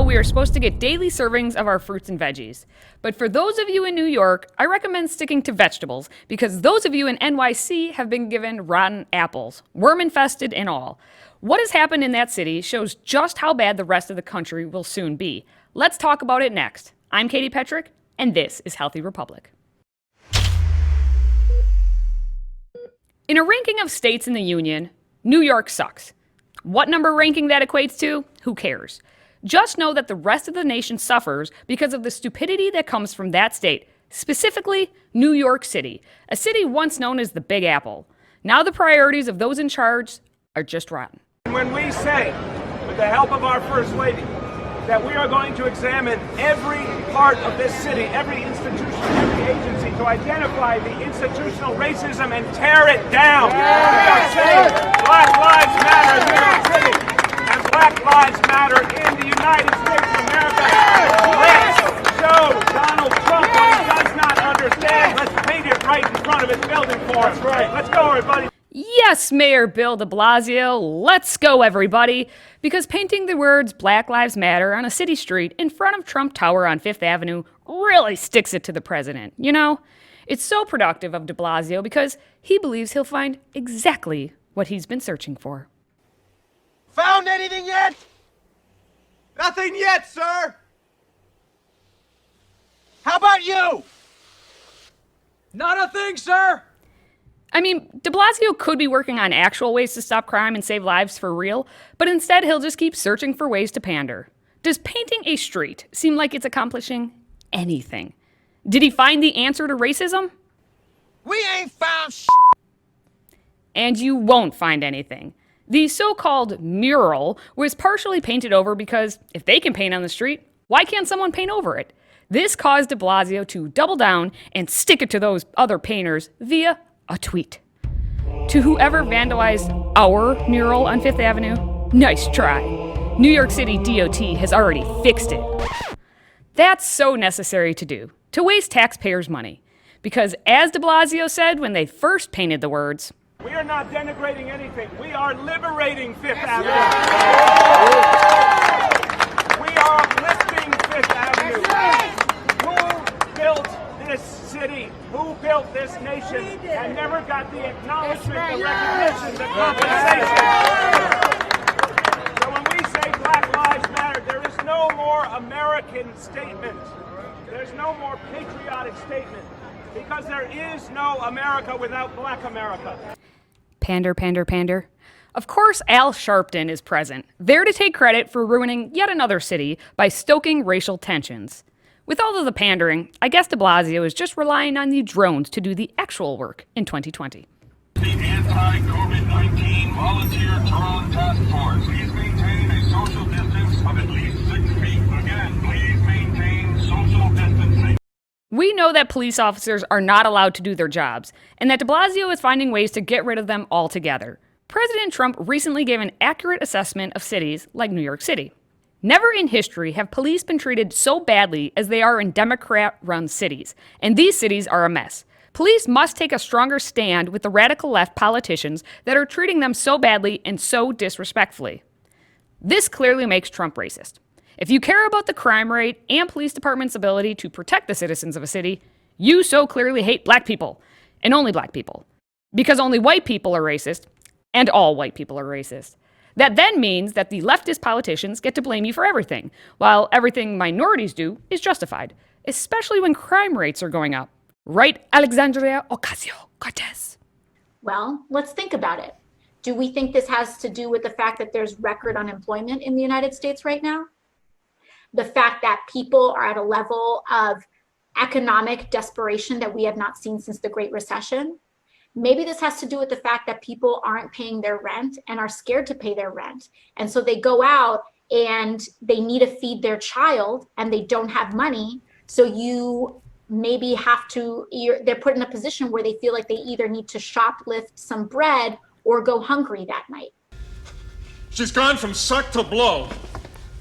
know, we are supposed to get daily servings of our fruits and veggies. But for those of you in New York, I recommend sticking to vegetables, because those of you in NYC have been given rotten apples, worm-infested and all. What has happened in that city shows just how bad the rest of the country will soon be. Let's talk about it next. I'm Katie Petrick, and this is Healthy Republic. In a ranking of states in the Union, New York sucks. What number ranking that equates to? Who cares? Just know that the rest of the nation suffers because of the stupidity that comes from that state, specifically New York City, a city once known as the Big Apple. Now the priorities of those in charge are just rotten. When we say, with the help of our First Lady, that we are going to examine every part of this city, every institution, every agency, to identify the institutional racism and tear it down. Yeah. We are saying Black Lives Matter in New York City and Black Lives Matter in the United States of America. Let's show Donald Trump what he does not understand. Let's paint it right in front of his building for him. Right. Let's go, everybody. Yes, Mayor Bill de Blasio, let's go, everybody. Because painting the words Black Lives Matter on a city street in front of Trump Tower on Fifth Avenue really sticks it to the president, you know? It's so productive of de Blasio because he believes he'll find exactly what he's been searching for. Found anything yet? Nothing yet, sir. How about you? Not a thing, sir. I mean, de Blasio could be working on actual ways to stop crime and save lives for real, but instead he'll just keep searching for ways to pander. Does painting a street seem like it's accomplishing anything? Did he find the answer to racism? We ain't found shit. And you won't find anything. The so-called mural was partially painted over because if they can paint on the street, why can't someone paint over it? This caused de Blasio to double down and stick it to those other painters via a tweet. To whoever vandalized our mural on Fifth Avenue, nice try. New York City DOT has already fixed it. That's so necessary to do, to waste taxpayers' money. Because as de Blasio said when they first painted the words, we are not denigrating anything. We are liberating Fifth Avenue. We are uplifting Fifth Avenue. Who built this city? Who built this nation and never got the acknowledgement, the recognition, the compensation? So when we say Black Lives Matter, there is no more American statement. There's no more patriotic statement, because there is no America without Black America. Pander, pander, pander. Of course, Al Sharpton is present, there to take credit for ruining yet another city by stoking racial tensions. With all of the pandering, I guess de Blasio is just relying on the drones to do the actual work in 2020. The anti-COVID-19 Volunteer Drone Task Force. Please maintain a social distance of at least 6 feet. Again, please maintain social distancing. We know that police officers are not allowed to do their jobs, and that de Blasio is finding ways to get rid of them altogether. President Trump recently gave an accurate assessment of cities like New York City. Never in history have police been treated so badly as they are in Democrat-run cities, and these cities are a mess. Police must take a stronger stand with the radical left politicians that are treating them so badly and so disrespectfully. This clearly makes Trump racist. If you care about the crime rate and police department's ability to protect the citizens of a city, you so clearly hate black people, and only black people. Because only white people are racist, and all white people are racist. That then means that the leftist politicians get to blame you for everything, while everything minorities do is justified, especially when crime rates are going up. Right, Alexandria Ocasio-Cortez? Well, let's think about it. Do we think this has to do with the fact that there's record unemployment in the United States right now? The fact that people are at a level of economic desperation that we have not seen since the Great Recession? Maybe this has to do with the fact that people aren't paying their rent and are scared to pay their rent. And so they go out and they need to feed their child and they don't have money. So you maybe have to, they're put in a position where they feel like they either need to shoplift some bread or go hungry that night. She's gone from suck to blow.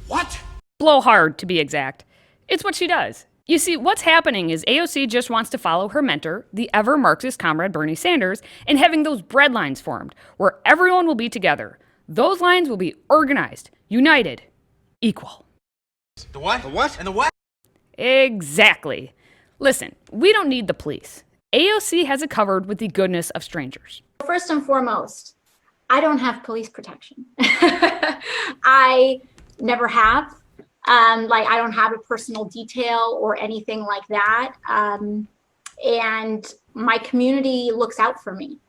What? Blow hard, to be exact. It's what she does. You see, what's happening is AOC just wants to follow her mentor, the ever-Marxist comrade Bernie Sanders, in having those bread lines formed, where everyone will be together. Those lines will be organized, united, equal. The what? The what? And the what? Exactly. Listen, we don't need the police. AOC has it covered with the goodness of strangers. First and foremost, I don't have police protection. I never have. I don't have a personal detail or anything like that. And my community looks out for me.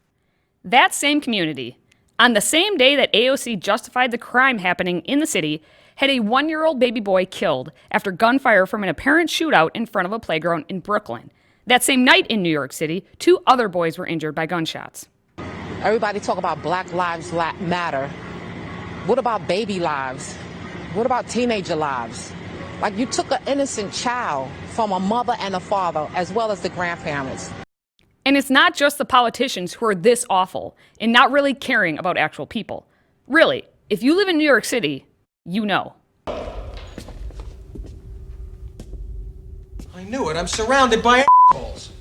That same community, on the same day that AOC justified the crime happening in the city, had a 1-year-old baby boy killed after gunfire from an apparent shootout in front of a playground in Brooklyn. That same night in New York City, 2 other boys were injured by gunshots. Everybody talk about Black Lives Matter. What about baby lives? What about teenager lives? Like, you took an innocent child from a mother and a father, as well as the grandparents. And it's not just the politicians who are this awful and not really caring about actual people. Really, if you live in New York City, you know. I knew it. I'm surrounded by assholes.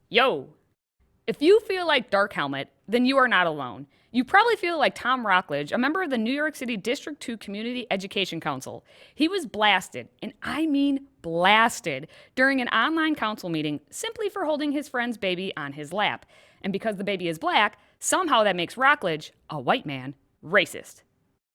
Yo, if you feel like Dark Helmet, then you are not alone. You probably feel like Tom Rockledge, a member of the New York City District 2 Community Education Council. He was blasted, and I mean blasted, during an online council meeting simply for holding his friend's baby on his lap. And because the baby is black, somehow that makes Rockledge, a white man, racist.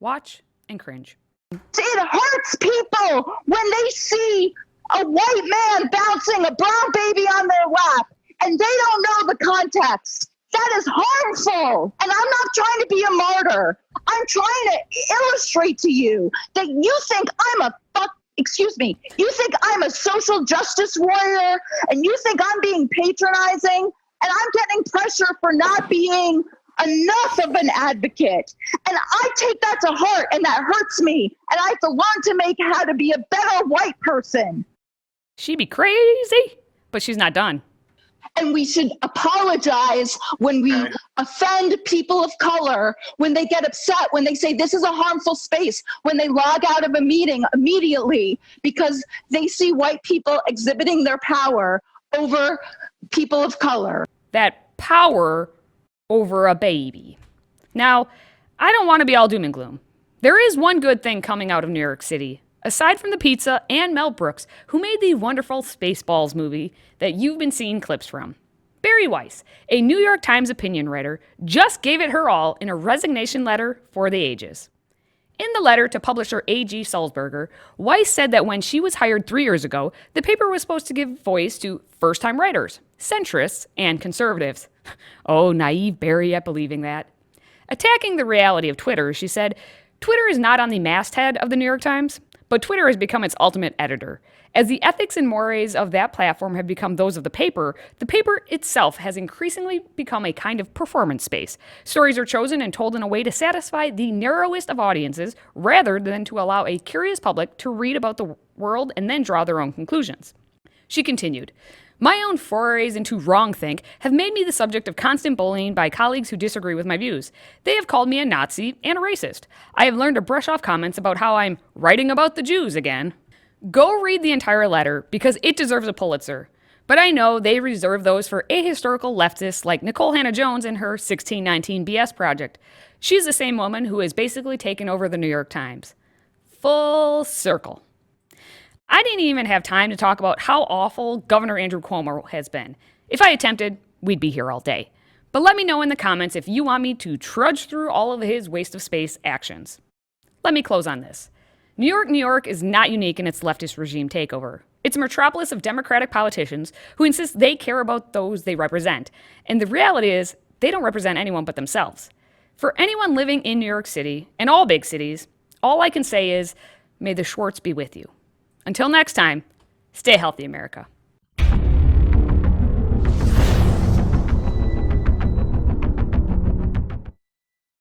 Watch and cringe. It hurts people when they see a white man bouncing a brown baby on their lap and they don't know the context. That is harmful. And I'm not trying to be a martyr. I'm trying to illustrate to you that you think you think I'm a social justice warrior and you think I'm being patronizing and I'm getting pressure for not being enough of an advocate. And I take that to heart and that hurts me. And I have to learn to make how to be a better white person. She be crazy, but she's not done. And we should apologize when we offend people of color, when they get upset, when they say this is a harmful space, when they log out of a meeting immediately because they see white people exhibiting their power over people of color. That power over a baby. Now, I don't want to be all doom and gloom. There is one good thing coming out of New York City, aside from the pizza and Mel Brooks, who made the wonderful Spaceballs movie that you've been seeing clips from. Barry Weiss, a New York Times opinion writer, just gave it her all in a resignation letter for the ages. In the letter to publisher A.G. Sulzberger, Weiss said that when she was hired 3 years ago, the paper was supposed to give voice to first-time writers, centrists, and conservatives. Oh, naive Barry at believing that. Attacking the reality of Twitter, she said, Twitter is not on the masthead of the New York Times, but Twitter has become its ultimate editor. As the ethics and mores of that platform have become those of the paper itself has increasingly become a kind of performance space. Stories are chosen and told in a way to satisfy the narrowest of audiences rather than to allow a curious public to read about the world and then draw their own conclusions. She continued, my own forays into wrongthink have made me the subject of constant bullying by colleagues who disagree with my views. They have called me a Nazi and a racist. I have learned to brush off comments about how I'm writing about the Jews again. Go read the entire letter because it deserves a Pulitzer. But I know they reserve those for ahistorical leftists like Nicole Hannah-Jones and her 1619 BS project. She's the same woman who has basically taken over the New York Times. Full circle. I didn't even have time to talk about how awful Governor Andrew Cuomo has been. If I attempted, we'd be here all day. But let me know in the comments if you want me to trudge through all of his waste of space actions. Let me close on this. New York is not unique in its leftist regime takeover. It's a metropolis of Democratic politicians who insist they care about those they represent. And the reality is, they don't represent anyone but themselves. For anyone living in New York City, and all big cities, all I can say is, may the Schwartz be with you. Until next time, stay healthy, America.